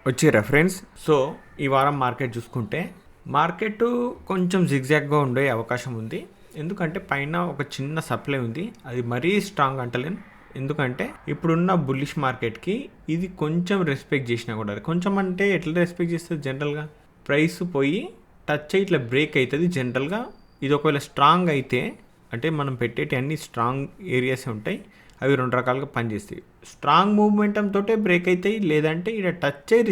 వచ్చే reference. So ఈ వారం మార్కెట్ చూసుకుంటే మార్కెట్ కొంచెం జిగ్జాగ్గా ఉండే అవకాశం ఉంది. ఎందుకంటే పైన ఒక చిన్న సప్లై ఉంది, అది మరీ స్ట్రాంగ్ అంటలేను. ఎందుకంటే ఇప్పుడున్న బుల్లిష్ మార్కెట్కి ఇది కొంచెం రెస్పెక్ట్ చేసినా కూడా, కొంచెం అంటే ఎట్లా రెస్పెక్ట్ చేస్తుంది, జనరల్గా ప్రైస్ పోయి టచ్ అయ్యి ఇట్లా బ్రేక్ అవుతుంది. జనరల్గా ఇది ఒకవేళ స్ట్రాంగ్ అయితే, అంటే మనం పెట్టేటి అన్ని స్ట్రాంగ్ ఏరియాస్ ఉంటాయి, అవి రెండు రకాలుగా పనిచేస్తాయి. స్ట్రాంగ్ మూవ్మెంటం తోటే బ్రేక్ అవుతాయి, లేదంటే ఇక్కడ టచ్ అయ్యి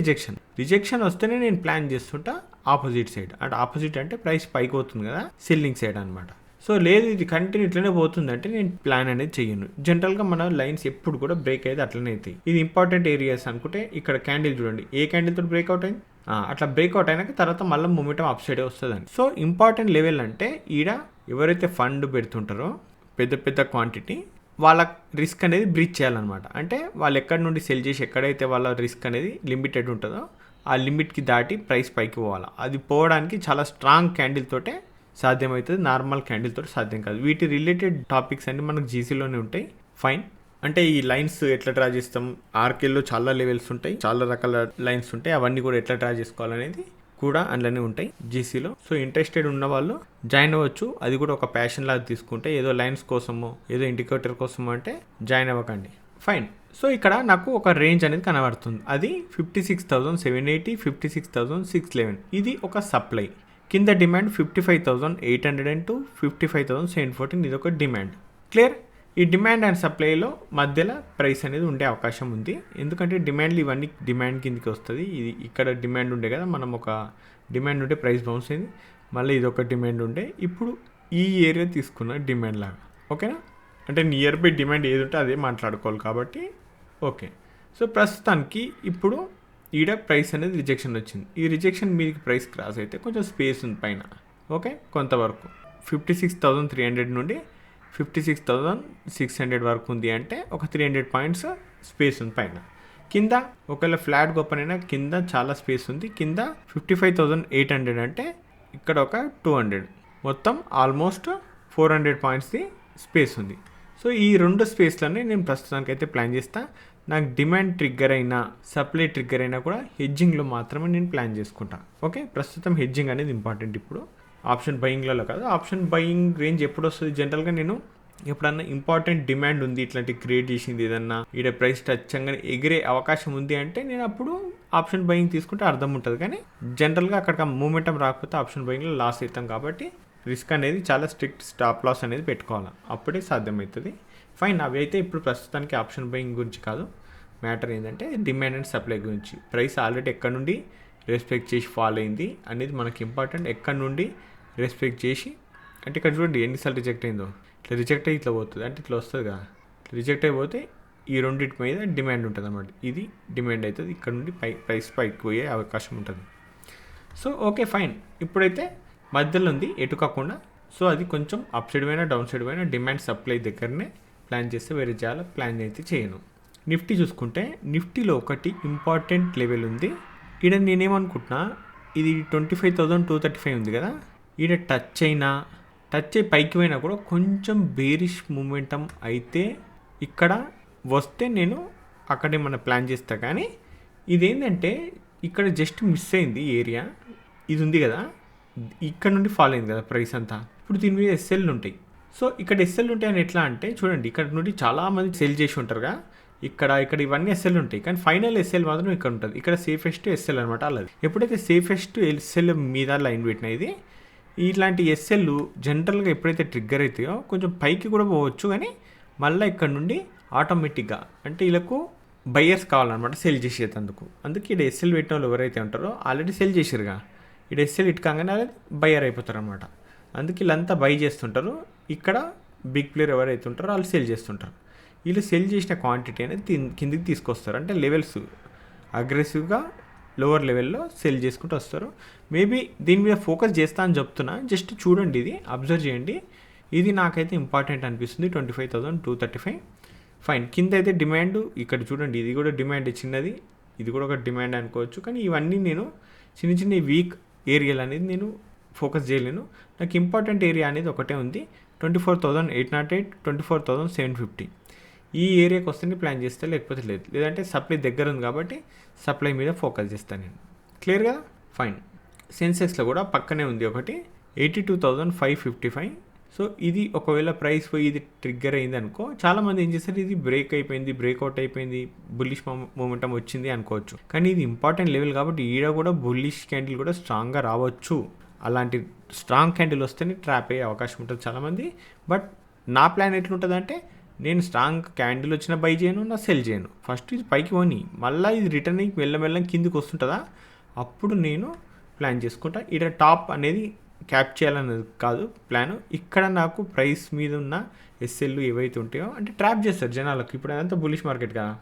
రిజెక్షన్ వస్తేనే నేను ప్లాన్ చేస్తుంటా ఆపోజిట్ సైడ్. అంటే ఆపోజిట్ అంటే ప్రైస్ పైకి పోతుంది కదా, సెల్లింగ్ సైడ్ అనమాట. సో లేదు ఇది కంటిన్యూ ఇట్లనే పోతుందంటే నేను ప్లాన్ అనేది చెయ్యను. జనరల్గా మన లైన్స్ ఎప్పుడు కూడా బ్రేక్ అయితే అట్లనే అవుతాయి. ఇది ఇంపార్టెంట్ ఏరియాస్ అనుకుంటే ఇక్కడ క్యాండిల్ చూడండి, ఏ క్యాండిల్ తోటి బ్రేక్అవుట్ అయింది, అట్లా బ్రేక్అవుట్ అయినాక తర్వాత మళ్ళీ మూమెంటం అప్ సైడే వస్తుందని. సో ఇంపార్టెంట్ లెవెల్ అంటే ఈడ ఎవరైతే ఫండ్ పెడుతుంటారో పెద్ద పెద్ద క్వాంటిటీ, వాళ్ళ రిస్క్ అనేది బ్రీచ్ చేయాలన్నమాట. అంటే వాళ్ళు ఎక్కడి నుండి సెల్ చేసి ఎక్కడైతే వాళ్ళ రిస్క్ అనేది లిమిటెడ్ ఉంటుందో ఆ లిమిట్కి దాటి ప్రైస్ పైకి పోవాలి. అది పోవడానికి చాలా స్ట్రాంగ్ క్యాండిల్ తోటే సాధ్యమవుతుంది, నార్మల్ క్యాండిల్ తోటి సాధ్యం కాదు. వీటి రిలేటెడ్ టాపిక్స్ అన్ని మనకు జీసీలోనే ఉంటాయి. ఫైన్. అంటే ఈ లైన్స్ ఎట్లా డ్రా చేస్తాం, ఆర్కేల్లో చాలా లెవెల్స్ ఉంటాయి, చాలా రకాల లైన్స్ ఉంటాయి, అవన్నీ కూడా ఎట్లా డ్రా చేసుకోవాలనేది కూడా అందులోనే ఉంటాయి జీసీలో. సో ఇంట్రెస్టెడ్ ఉన్న వాళ్ళు జాయిన్ అవ్వచ్చు. అది కూడా ఒక ప్యాషన్ లాగా తీసుకుంటే, ఏదో లైన్స్ కోసమో ఏదో ఇండికేటర్ కోసమో అంటే జాయిన్ అవ్వకండి. ఫైన్. సో ఇక్కడ నాకు ఒక రేంజ్ అనేది కనబడుతుంది, అది 56,780, 56,611. ఇది ఒక సప్లై. కింద డిమాండ్ 55,802, 55,714. ఇది ఒక డిమాండ్. క్లియర్. ఈ డిమాండ్ అండ్ సప్లైలో మధ్యలో ప్రైస్ అనేది ఉండే అవకాశం ఉంది. ఎందుకంటే డిమాండ్లు ఇవన్నీ డిమాండ్ కిందకి వస్తుంది. ఇది ఇక్కడ డిమాండ్ ఉండే కదా, మనం ఒక డిమాండ్ ఉంటే ప్రైస్ బౌన్స్ అయింది, మళ్ళీ ఇది ఒక డిమాండ్ ఉండే, ఇప్పుడు ఈ ఏరియా తీసుకున్న డిమాండ్ లాగా. ఓకేనా, అంటే నియర్ బై డిమాండ్ ఏది ఉంటే అదే మాట్లాడుకోవాలి కాబట్టి ఓకే. సో ప్రస్తుతానికి ఇప్పుడు ఈడ ప్రైస్ అనేది రిజెక్షన్ వచ్చింది. ఈ రిజెక్షన్ మీదకి ప్రైస్ క్రాస్ అయితే కొంచెం స్పేస్ ఉంది పైన. ఓకే, కొంతవరకు 56,300 నుండి 56,600 వరకు ఉంది, అంటే ఒక 300 పాయింట్స్ స్పేస్ ఉంది పైన. కింద ఒకవేళ ఫ్లాట్ ఓపెన్ అయినా కింద చాలా స్పేస్ ఉంది. కింద 55,800 అంటే ఇక్కడ ఒక 200, మొత్తం ఆల్మోస్ట్ 400 పాయింట్స్ది స్పేస్ ఉంది. సో ఈ రెండు స్పేస్లోనే నేను ప్రస్తుతానికి అయితే ప్లాన్ చేస్తా. నాకు డిమాండ్ ట్రిగ్గర్ అయినా సప్లై ట్రిగ్గర్ అయినా కూడా హెడ్జింగ్లో మాత్రమే నేను ప్లాన్ చేసుకుంటా. ఓకే, ప్రస్తుతం హెడ్జింగ్ అనేది ఇంపార్టెంట్. ఇప్పుడు ఆప్షన్ బయింగ్లలో కాదు. ఆప్షన్ బయింగ్ రేంజ్ ఎప్పుడు వస్తుంది, జనరల్గా నేను ఎప్పుడన్నా ఇంపార్టెంట్ డిమాండ్ ఉంది, ఇట్లాంటి క్రియేట్ చేసింది ఏదన్నా ఈడ ప్రైస్ టచ్గా ఎగిరే అవకాశం ఉంది అంటే నేను అప్పుడు ఆప్షన్ బయింగ్ తీసుకుంటే అర్థం ఉంటుంది. కానీ జనరల్గా అక్కడ మూమెంటం రాకపోతే ఆప్షన్ బయింగ్లో లాస్ అవుతాం కాబట్టి రిస్క్ అనేది చాలా స్ట్రిక్ట్ స్టాప్ లాస్ అనేది పెట్టుకోవాలి, అప్పుడే సాధ్యమవుతుంది. ఫైన్. అవి అయితే ఇప్పుడు ప్రస్తుతానికి ఆప్షన్ బయింగ్ గురించి కాదు, మ్యాటర్ ఏంటంటే డిమాండ్ అండ్ సప్లై గురించి. ప్రైస్ ఆల్రెడీ ఎక్కడ నుండి రెస్పెక్ట్ చేసి ఫాలో అయింది అనేది మనకి ఇంపార్టెంట్. ఎక్కడ నుండి రెస్పెక్ట్ చేసి, అంటే ఇక్కడ చూడండి ఎన్నిసార్లు రిజెక్ట్ అయిందో. ఇట్లా రిజెక్ట్ అయ్యి ఇట్లా పోతుంది, అంటే ఇట్లా వస్తుంది కదా, రిజెక్ట్ అయిపోతే ఈ రెండింటి మీద డిమాండ్ ఉంటుంది అన్నమాట. ఇది డిమాండ్ అవుతుంది, ఇక్కడ నుండి ప్రైస్ పైకి పోయే అవకాశం ఉంటుంది. So okay fine. ఇప్పుడైతే మధ్యలో ఉంది, ఎటు కాకుండా. సో అది కొంచెం అప్ సైడ్ అయినా డౌన్ సైడ్ అయినా డిమాండ్ సప్లై దగ్గరనే ప్లాన్ చేస్తే వేరే చాలా ప్లాన్ అయితే చేయను. నిఫ్టీ చూసుకుంటే నిఫ్టీలో ఒకటి ఇంపార్టెంట్ లెవెల్ ఉంది. ఈడ నేనేమనుకుంటున్నా, ఇది 25,235 ఉంది కదా, ఈడ టచ్ అయ్యి పైకి పోయినా కూడా కొంచెం బేరిష్ మూమెంటం అయితే ఇక్కడ వస్తే నేను అక్కడే మన ప్లాన్ చేస్తా. కానీ ఇదేంటంటే ఇక్కడ జస్ట్ మిస్ అయింది ఏరియా, ఇది ఉంది కదా, ఇక్కడ నుండి ఫాలో అయింది కదా ప్రైస్ అంతా. ఇప్పుడు దీని మీద ఎస్ఎల్ ఉంటాయి. సో ఇక్కడ ఎస్ఎల్ ఉంటాయి అని ఎట్లా అంటే చూడండి, ఇక్కడ నుండి చాలామంది సెల్ చేసి ఉంటారుగా, ఇక్కడ ఇవన్నీ ఎస్ఎల్ ఉంటాయి, కానీ ఫైనల్ ఎస్ఎల్ మాత్రం ఇక్కడ ఉంటుంది. ఇక్కడ సేఫెస్ట్ ఎస్ఎల్ అనమాట. అలాది ఎప్పుడైతే సేఫెస్ట్ ఎస్ఎల్ మీద లైన్ పెట్టినా, ఇది ఇట్లాంటి ఎస్ఎల్ జనరల్గా ఎప్పుడైతే ట్రిగ్గర్ అవుతాయో కొంచెం పైకి కూడా పోవచ్చు, కానీ మళ్ళీ ఇక్కడ నుండి ఆటోమేటిక్గా అంటే వీళ్ళకు బయ్యర్స్ కావాలన్నమాట సెల్ చేసేటందుకు. అందుకే ఇక్కడ ఎస్ఎల్ పెట్టిన వాళ్ళు ఎవరైతే ఉంటారో ఆల్రెడీ సెల్ చేసారుగా, ఇక్కడ ఎస్ఎల్ ఇటు కాగానే అది బయ్యర్ అయిపోతారు అనమాట. అందుకే వీళ్ళంతా బై చేస్తుంటారు. ఇక్కడ బిగ్ ప్లేయర్ ఎవరైతే ఉంటారో వాళ్ళు సెల్ చేస్తుంటారు. వీళ్ళు సెల్ చేసిన క్వాంటిటీ అనేది కిందికి తీసుకొస్తారు. అంటే లెవెల్స్ అగ్రెసివ్గా లోవర్ లెవెల్లో సెల్ చేసుకుంటూ వస్తారు. మేబీ దీని మీద ఫోకస్ చేస్తా అని చెప్తున్నా, జస్ట్ చూడండి, ఇది అబ్జర్వ్ చేయండి. ఇది నాకైతే ఇంపార్టెంట్ అనిపిస్తుంది, 25,235. ఫైన్. కింద అయితే డిమాండ్ ఇక్కడ చూడండి, ఇది కూడా డిమాండ్ చిన్నది, ఇది కూడా ఒక డిమాండ్ అనుకోవచ్చు. కానీ ఇవన్నీ నేను చిన్న వీక్ ఏరియాలు అనేది నేను ఫోకస్ చేయలేను. నాకు ఇంపార్టెంట్ ఏరియా అనేది ఒకటే ఉంది, 24,808, 24,750. ఈ ఏరియాకి వస్తేనే ప్లాన్ చేస్తే, లేకపోతే లేదు. లేదంటే సప్లై దగ్గర ఉంది కాబట్టి సప్లై మీద ఫోకస్ చేస్తాను నేను. క్లియర్ కదా? ఫైన్. సెన్సెక్స్లో కూడా పక్కనే ఉంది ఒకటి 82,555. సో ఇది ఒకవేళ ప్రైస్ పోయి ఇది ట్రిగ్గర్ అయింది అనుకో, చాలామంది ఏం చేస్తారు, ఇది బ్రేక్ అయిపోయింది, బ్రేక్అవుట్ అయిపోయింది, బుల్లిష్ మూమెంటం వచ్చింది అనుకోవచ్చు. కానీ ఇది ఇంపార్టెంట్ లెవెల్ కాబట్టి ఈడ కూడా బుల్లిష్ క్యాండిల్ కూడా స్ట్రాంగ్గా రావచ్చు. అలాంటి స్ట్రాంగ్ క్యాండిల్ వస్తేనే ట్రాప్ అయ్యే అవకాశం ఉంటుంది చాలామంది. బట్ నా ప్లాన్ ఎట్లుంటుంది అంటే, నేను స్ట్రాంగ్ క్యాండిల్ వచ్చిన బై చేయను, నా సెల్ చేయను. ఫస్ట్ ఇది పైకి పోని, మళ్ళీ ఇది రిటర్న్ మెల్లమెల్లం కిందికి వస్తుంటుందా, అప్పుడు నేను ప్లాన్ చేసుకుంటా. ఇక్కడ టాప్ అనేది క్యాప్ చేయాలనేది కాదు ప్లాన్. ఇక్కడ నాకు ప్రైస్ మీద ఉన్న ఎస్ఎల్ ఏవైతే ఉంటాయో అంటే ట్రాప్ చేస్తారు జనాలకు. ఇప్పుడు అదంతా బులిష్ మార్కెట్ కదా,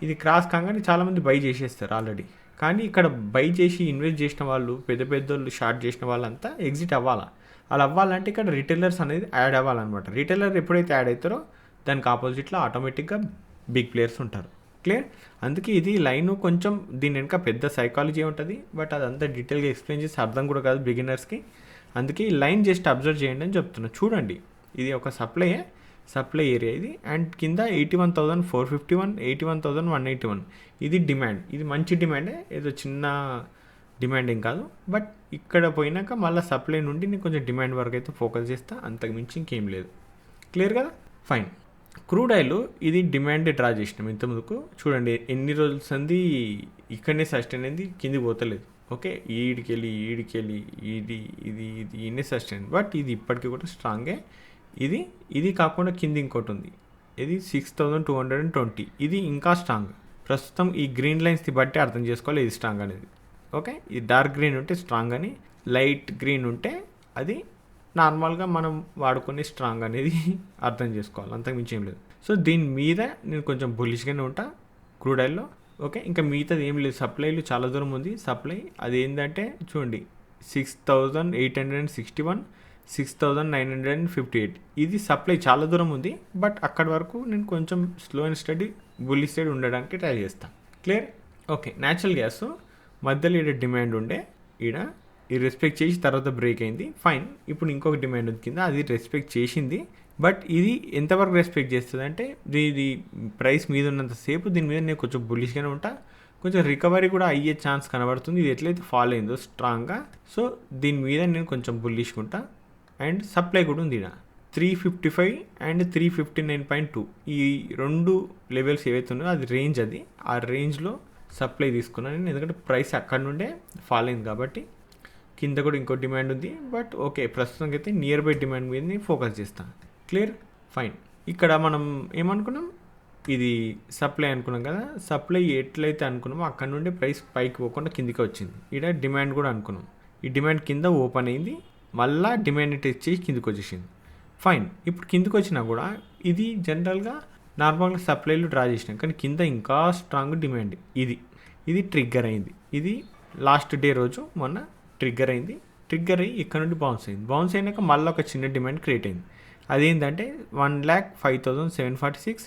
ఇది క్రాస్ కాగానే చాలామంది బై చేసేస్తారు ఆల్రెడీ. కానీ ఇక్కడ బై చేసి ఇన్వెస్ట్ చేసిన వాళ్ళు, పెద్దోళ్ళు షార్ట్ చేసిన వాళ్ళంతా ఎగ్జిట్ అవ్వాలా. అలా అవ్వాలంటే ఇక్కడ రిటైలర్స్ అనేది యాడ్ అవ్వాలన్నమాట. రిటైలర్ ఎప్పుడైతే యాడ్ అవుతారో దానికి ఆపోజిట్లో ఆటోమేటిక్గా బిగ్ ప్లేయర్స్ ఉంటారు. క్లియర్? అందుకే ఇది లైన్ కొంచెం దీని వెనుక పెద్ద సైకాలజీ ఉంటుంది. బట్ అదంతా డీటెయిల్గా ఎక్స్ప్లెయిన్ చేసి అర్థం కూడా కాదు బిగినర్స్కి. అందుకే ఈ లైన్ జస్ట్ అబ్జర్వ్ చేయండి అని చెప్తున్నా. చూడండి, ఇది ఒక సప్లై ఏరియా ఇది. అండ్ కింద 81,451, 81,181 ఇది డిమాండ్. ఇది మంచి డిమాండే, ఏదో చిన్న డిమాండ్ ఏం కాదు. బట్ ఇక్కడ పోయినాక మళ్ళీ సప్లై నుండి నేను కొంచెం డిమాండ్ వరకు అయితే ఫోకస్ చేస్తా, అంతకు మించి ఇంకేం లేదు. క్లియర్ కదా? ఫైన్. క్రూడ్ ఆయిల్ ఇది డిమాండ్ డ్రా చేసినాం ఇంతకుముందుకు. చూడండి ఎన్ని రోజులు సంది ఇక్కడనే సస్టైన్ అయింది, కిందికి పోతలేదు. ఓకే, ఈడికెళ్ళి ఇది ఇన్ని సస్టైన్. బట్ ఇది ఇప్పటికీ కూడా స్ట్రాంగే. ఇది కాకుండా కింద ఇంకోటి ఉంది, ఇది 6,220. ఇది ఇంకా స్ట్రాంగ్. ప్రస్తుతం ఈ గ్రీన్ లైన్స్ని బట్టి అర్థం చేసుకోవాలి ఇది స్ట్రాంగ్ అనేది. ఓకే, ఈ డార్క్ గ్రీన్ ఉంటే స్ట్రాంగ్ అని, లైట్ గ్రీన్ ఉంటే అది నార్మల్గా మనం వాడుకునే స్ట్రాంగ్ అనేది అర్థం చేసుకోవాలి, అంతకు మించి ఏం లేదు. సో దీని మీద నేను కొంచెం బులిష్గానే ఉంటా క్రూడ్ ఆయిల్లో. ఓకే, ఇంకా మిగతాది ఏం లేదు. సప్లైలు చాలా దూరం ఉంది సప్లై. అది ఏంటంటే చూడండి 6,861, 6,958. ఇది సప్లై చాలా దూరం ఉంది. బట్ అక్కడి వరకు నేను కొంచెం slow and study bullish side ఉండడానికి ట్రై చేస్తాను. క్లియర్? ఓకే, న్యాచురల్ గ్యాస్ మధ్యలో ఈడ డిమాండ్ ఉండే, ఇది రెస్పెక్ట్ చేసి తర్వాత బ్రేక్ అయింది. ఫైన్. ఇప్పుడు ఇంకొక డిమాండ్ ఉంది కింద, అది రెస్పెక్ట్ చేసింది. బట్ ఇది ఎంతవరకు రెస్పెక్ట్ చేస్తుంది అంటే, ఇది ప్రైస్ మీద ఉన్నంతసేపు దీని మీద నేను కొంచెం బుల్లిష్గానే ఉంటా. కొంచెం రికవరీ కూడా అయ్యే ఛాన్స్ కనబడుతుంది ఇది ఎట్లయితే ఫాలో అయిందో స్ట్రాంగ్గా. సో దీని మీద నేను కొంచెం బుల్లిష్గా ఉంటా. అండ్ సప్లై కూడా ఉంది 355 అండ్ 359.2. ఈ రెండు లెవెల్స్ ఏవైతే ఉన్నాయో అది రేంజ్, అది ఆ రేంజ్లో సప్లై తీసుకున్నాను నేను. ఎందుకంటే ప్రైస్ అక్కడ నుండే ఫాలో అయింది కాబట్టి. కింద కూడా ఇంకో డిమాండ్ ఉంది. బట్ ఓకే, ప్రస్తుతానికి అయితే నియర్ బై డిమాండ్ మీద ఫోకస్ చేస్తాను. క్లియర్? ఫైన్. ఇక్కడ మనం ఏమనుకున్నాం, ఇది సప్లై అనుకున్నాం కదా. సప్లై ఎట్లయితే అనుకున్నామో అక్కడ నుండి ప్రైస్ పైకి పోకుండా కిందికి వచ్చింది. ఇక్కడ డిమాండ్ కూడా అనుకున్నాం. ఈ డిమాండ్ కింద ఓపెన్ అయింది, మళ్ళీ డిమాండ్ టెస్ట్ చేసి కిందికి వచ్చేసింది. ఫైన్. ఇప్పుడు కిందికి వచ్చినా కూడా ఇది జనరల్గా నార్మల్గా సప్లైలు డ్రా చేసినాం, కానీ కింద ఇంకా స్ట్రాంగ్ డిమాండ్. ఇది ట్రిగ్గర్ అయింది. ఇది లాస్ట్ డే రోజు మొన్న ట్రిగ్గర్ అయింది. ట్రిగ్గర్ అయ్యి ఇక్కడ నుండి బౌన్స్ అయింది. బౌన్స్ అయినాక మళ్ళీ ఒక చిన్న డిమాండ్ క్రియేట్ అయింది. అదేంటంటే 1,05,746,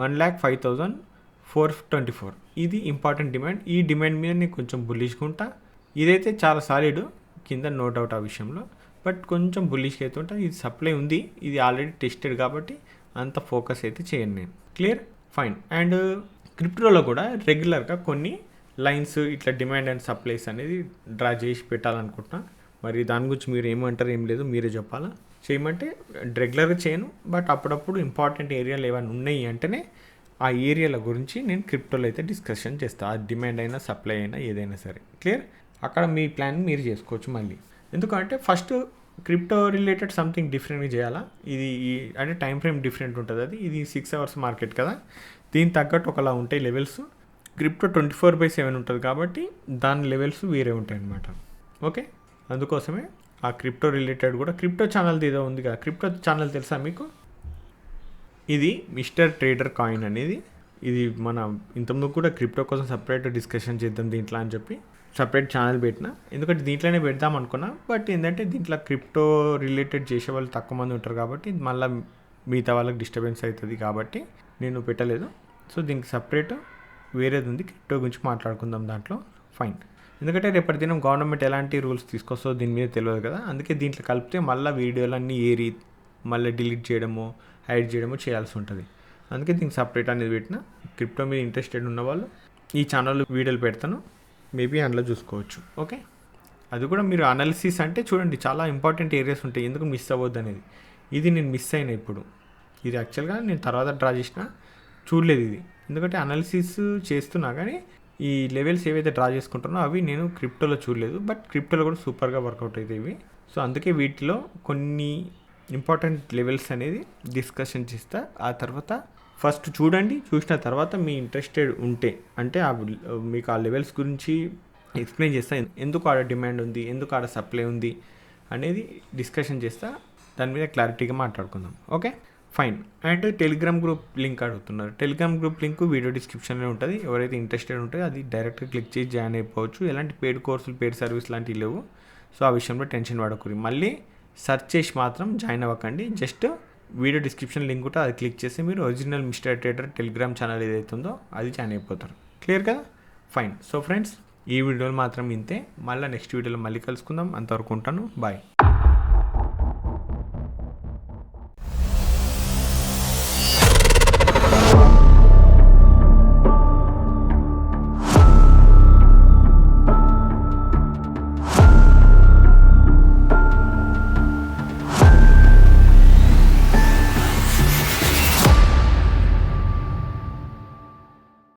1,05,424. ఇది ఇంపార్టెంట్ డిమాండ్. ఈ డిమాండ్ మీద నేను కొంచెం బుల్లిష్గా ఉంటా. ఇదైతే చాలా సాలిడ్, కింద నో డౌట్ ఆ విషయంలో. బట్ కొంచెం బుల్లిష్గా అయితే ఉంటా. ఇది సప్లై ఉంది, ఇది ఆల్రెడీ టెస్టెడ్ కాబట్టి అంత ఫోకస్ అయితే చేయను నేను. క్లియర్? ఫైన్. అండ్ క్రిప్టోలో కూడా రెగ్యులర్గా కొన్ని లైన్స్ ఇట్లా డిమాండ్ అండ్ సప్లైస్ అనేది డ్రా చేసి పెట్టాలనుకుంటున్నా. మరి దాని గురించి మీరు ఏమంటారు, ఏం లేదు మీరే చెప్పాలా. చేయమంటే రెగ్యులర్గా చేయను, బట్ అప్పుడప్పుడు ఇంపార్టెంట్ ఏరియాలు ఏమైనా ఉన్నాయి అంటేనే ఆ ఏరియాల గురించి నేను క్రిప్టోలో అయితే డిస్కషన్ చేస్తాను. ఆ డిమాండ్ అయినా సప్లై అయినా ఏదైనా సరే. క్లియర్? అక్కడ మీ ప్లాన్ మీరు చేసుకోవచ్చు మళ్ళీ. ఎందుకంటే ఫస్ట్ క్రిప్టో రిలేటెడ్ సంథింగ్ డిఫరెంట్గా చేయాలా. ఇది అంటే టైం ఫ్రేమ్ డిఫరెంట్ ఉంటుంది. ఇది 6 అవర్స్ మార్కెట్ కదా, దీని తగ్గట్టు ఒకలా ఉంటాయి లెవెల్స్. క్రిప్టో 24/7 ఉంటుంది కాబట్టి దాని లెవెల్స్ వేరే ఉంటాయి అన్నమాట. ఓకే, అందుకోసమే ఆ క్రిప్టో రిలేటెడ్ కూడా క్రిప్టో ఛానల్ది ఏదో ఉంది కదా. క్రిప్టో ఛానల్ తెలుసా మీకు? ఇది మిస్టర్ ట్రేడర్ కాయిన్ అనేది. ఇది మన ఇంతకుముందు కూడా క్రిప్టో కోసం సపరేట్ డిస్కషన్ చేద్దాం దీంట్లో అని చెప్పి సపరేట్ ఛానల్ పెట్టిన. ఎందుకంటే దీంట్లోనే పెడదాం అనుకున్నా. బట్ ఏంటంటే దీంట్లో క్రిప్టో రిలేటెడ్ చేసే వాళ్ళు తక్కువ మంది ఉంటారు కాబట్టి మళ్ళీ మిగతా వాళ్ళకి డిస్టర్బెన్స్ అవుతుంది కాబట్టి నేను పెట్టలేదు. సో దీనికి సపరేట్ వేరేది ఉంది, క్రిప్టో గురించి మాట్లాడుకుందాం దాంట్లో. ఫైన్. ఎందుకంటే రేపటి దినం గవర్నమెంట్ ఎలాంటి రూల్స్ తీసుకొస్తో దీని మీద తెలియదు కదా. అందుకే దీంట్లో కలిపితే మళ్ళీ వీడియోలన్నీ ఏరి మళ్ళీ డిలీట్ చేయడము, హైడ్ చేయడము చేయాల్సి ఉంటుంది. అందుకే దీనికి సపరేట్ అనేది పెట్టిన. క్రిప్టో మీద ఇంట్రెస్టెడ్ ఉన్న వాళ్ళు ఈ ఛానల్లో వీడియోలు పెడతాను, మేబీ అందులో చూసుకోవచ్చు. ఓకే, అది కూడా మీరు అనాలిసిస్ అంటే చూడండి, చాలా ఇంపార్టెంట్ ఏరియాస్ ఉంటాయి, ఎందుకు మిస్ అవ్వద్దు అనేది. ఇది నేను మిస్ అయినా ఇప్పుడు, ఇది యాక్చువల్గా నేను తర్వాత డ్రా చేసిన, చూడలేదు ఇది, ఎందుకంటే అనాలిసిస్ చేస్తున్నా కానీ ఈ లెవెల్స్ ఏవైతే డ్రా చేసుకుంటున్నా అవి నేను క్రిప్టోలో చూడలేదు. బట్ క్రిప్టోలో కూడా సూపర్గా వర్కౌట్ అవుతాయి ఇవి. సో అందుకే వీటిలో కొన్ని ఇంపార్టెంట్ లెవెల్స్ అనేది డిస్కషన్ చేస్తా. ఆ తర్వాత ఫస్ట్ చూడండి, చూసిన తర్వాత మీ ఇంట్రెస్టెడ్ ఉంటే అంటే మీకు ఆ లెవెల్స్ గురించి ఎక్స్ప్లెయిన్ చేస్తా, ఎందుకు ఆడ డిమాండ్ ఉంది, ఎందుకు ఆడ సప్లై ఉంది అనేది డిస్కషన్ చేస్తా, దాని మీద క్లారిటీగా మాట్లాడుకుందాం. Okay fine. And Telegram group link అడుగుతున్నారు. టెలిగ్రామ్ గ్రూప్ లింక్ వీడియో డిస్క్రిప్షన్లో ఉంటుంది. ఎవరైతే ఇంట్రెస్టెడ్ ఉంటే అది డైరెక్ట్గా క్లిక్ చేసి జాయిన్ అయిపోవచ్చు. ఎలాంటి పెయిడ్ కోర్సులు, పెయిడ్ సర్వీస్ లాంటివి లేవు. సో ఆ విషయంలో టెన్షన్ పడకూడదు. మళ్ళీ సెర్చ్ చేసి మాత్రం జాయిన్ అవ్వకండి. జస్ట్ వీడియో డిస్క్రిప్షన్ లింక్ ఉంటే అది క్లిక్ చేసి మీరు original mister trader Telegram channel ఏదైతే ఉందో అది జాయిన్ అయిపోతారు. క్లియర్ కదా? ఫైన్. సో ఫ్రెండ్స్, ఈ వీడియోలో మాత్రం ఇంతే. మళ్ళీ నెక్స్ట్ వీడియోలో మళ్ళీ కలుసుకుందాం. అంతవరకు ఉంటాను. బాయ్.